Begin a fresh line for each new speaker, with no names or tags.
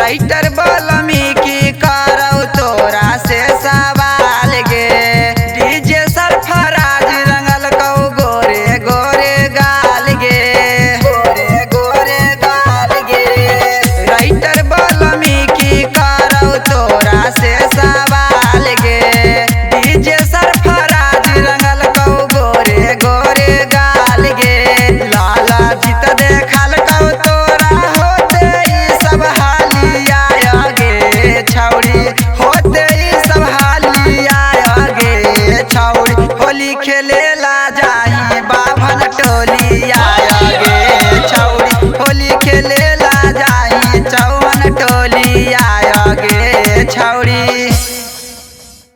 Writer बलमी की करौ तोरा से सवाल गे। डीजे सरफराज रंगल कौ गोरे गोरे गाल गे, गोरे गोरे गाल गे। राइटर बलमी की करौ तोरा से सवाल गे। डीजे सरफराज रंगल कौ गोरे गोरे गाल गे। लाला जीत देखल कौ तोरा होते ई सब हालिया गे छौड़ी, होते ई सब हालिया गे छौड़ी। होली खेले ला जाई बाबा